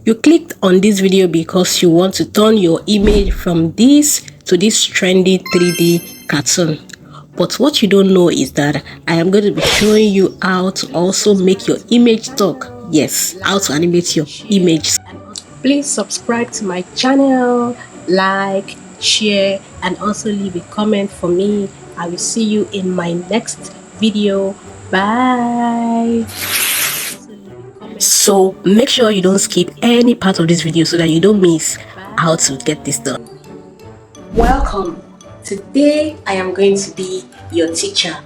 You clicked on this video because you want to turn your image from this to this trendy 3D cartoon. But what you don't know is that I am going to be showing you how to also make your image talk. Yes, how to animate your image. Please subscribe to my channel, like, share, and also leave a comment for me. I will see you in my next video. Bye. So make sure you don't skip any part of this video so that you don't miss how to get this done. Welcome. Today I am going to be your teacher.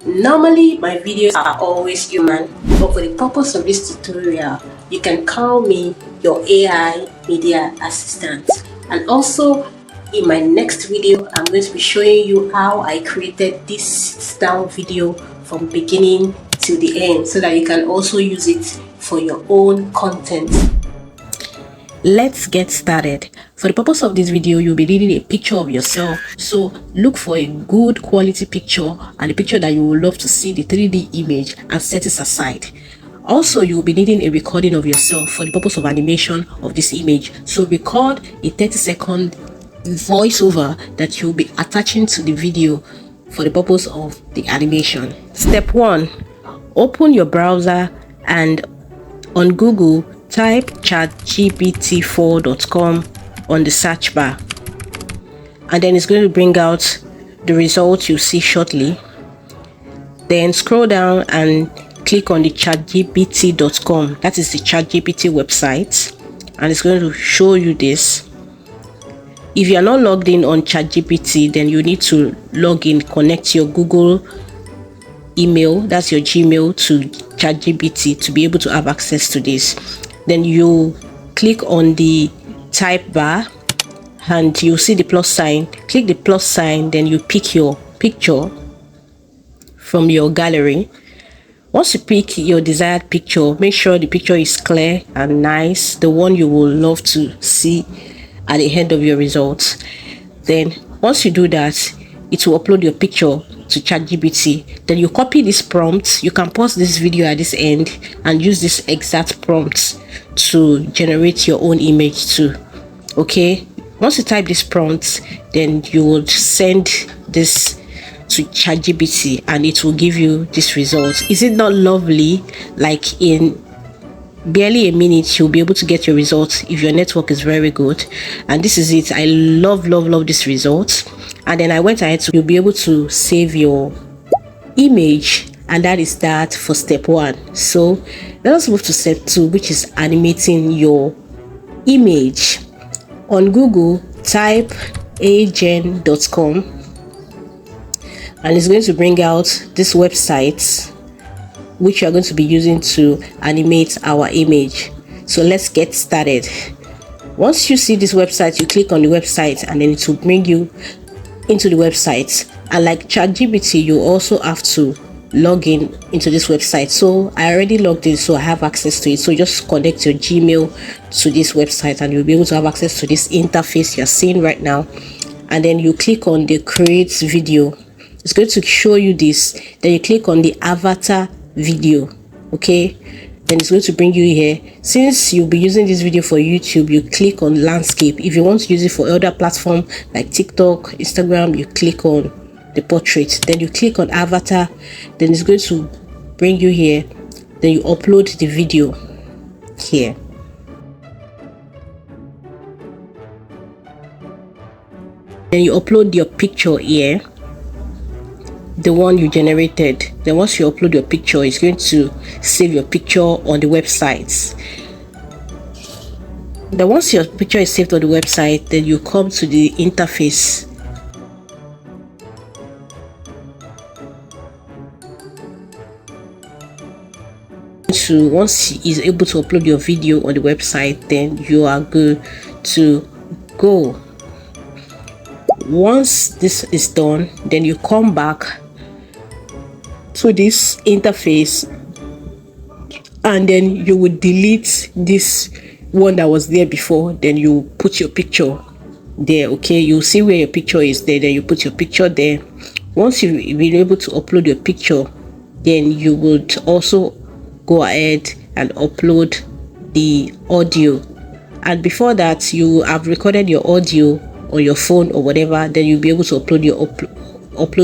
Normally my videos are always human, but for the purpose of this tutorial, you can call me your AI media assistant. And also in my next video, I'm going to be showing you how I created this sit-down video from beginning to the end so that you can also use it for your own content. Let's get started. For the purpose of this video, you'll be needing a picture of yourself. So look for a good quality picture and a picture that you would love to see the 3D image and set it aside. Also, you'll be needing a recording of yourself for the purpose of animation of this image. So record a 30-second voiceover that you'll be attaching to the video for the purpose of the animation. Step 1. Open your browser and on Google, type chatgpt4.com on the search bar, and then it's going to bring out the results you see shortly. Then scroll down and click on the chatgpt.com. That is the ChatGPT website, and it's going to show you this. If you are not logged in on ChatGPT, then you need to log in, connect your Google email, that's your Gmail, to ChatGPT to be able to have access to this. Then you click on the type bar and you see the plus sign. Click the plus sign, then you pick your picture from your gallery. Once you pick your desired picture, make sure the picture is clear and nice, the one you will love to see at the end of your results. Then once you do that, it will upload your picture to ChatGPT. Then you copy this prompt. You can pause this video at this end and use this exact prompt to generate your own image too. Okay, once you type this prompt, then you would send this to ChatGPT and it will give you this result. Is it not lovely? Like in barely a minute you'll be able to get your results if your network is very good. And this is it. I love this result. And then I went ahead, so you'll be able to save your image, and that is that for step 1. So let us move to step 2, which is animating your image. On Google, type agen.com and it's going to bring out this website which you are going to be using to animate our image. So let's get started. Once you see this website, you click on the website and then it will bring you into the website. And like ChatGPT, you also have to log in into this website. So I already logged in, so I have access to it. So just connect your Gmail to this website and you'll be able to have access to this interface you're seeing right now. And then you click on the create video. It's going to show you this. Then you click on the avatar video. Okay, then it's going to bring you here. Since you'll be using this video for YouTube, you click on landscape. If you want to use it for other platforms like TikTok, Instagram, you click on the portrait. Then you click on avatar. Then it's going to bring you here. Then you upload the video here. Then you upload your picture here, the one you generated. Then once you upload your picture, it's going to save your picture on the website. Then once your picture is saved on the website, then you come to the interface. So once is able to upload your video on the website, then you are good to go. Once this is done, then you come back to this interface and then you would delete this one that was there before. Then you put your picture there. Okay, you see where your picture is there, then you put your picture there. Once you've been able to upload your picture, then you would also go ahead and upload the audio and before that you have recorded your audio on your phone or whatever, then you'll be able to upload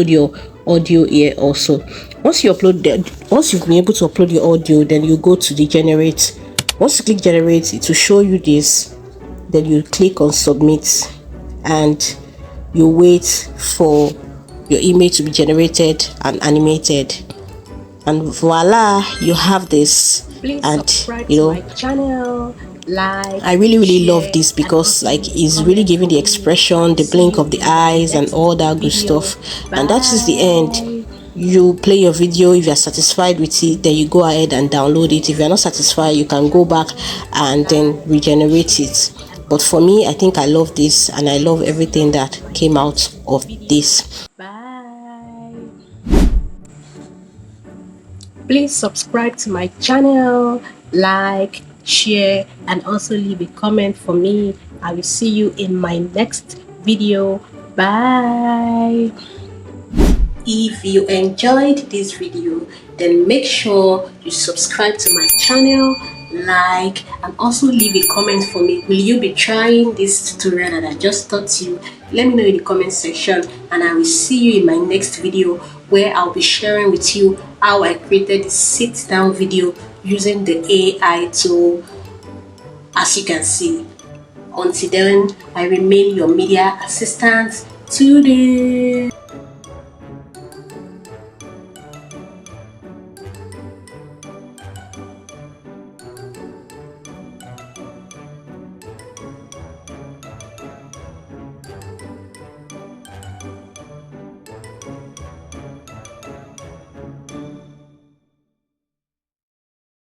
your audio here also. Once you've been able to upload your audio, then you go to the generate. Once you click generate, it will show you this. Then you click on submit and you wait for your image to be generated and animated, and voila, you have this. Please and subscribe you to know my channel, like, I really share, love this and because also like leave a it's really comment giving for the me. expression, the See blink you of the in my eyes and next all that good video. stuff. And that is the Bye. end. You play your video. If you're satisfied with it, then you go ahead and download it. If you're not satisfied, you can go back and then regenerate it. But for me, I think I love this and I love everything that came out of this. Bye. Please subscribe to my channel, like, share, and also leave a comment for me. I will see you in my next video. Bye. If you enjoyed this video, then make sure you subscribe to my channel, like, and also leave a comment for me. Will you be trying this tutorial that I just taught you? Let me know in the comment section, and I will see you in my next video where I'll be sharing with you how I created the sit down video using the AI tool, as you can see. Until then, I remain your media assistant today.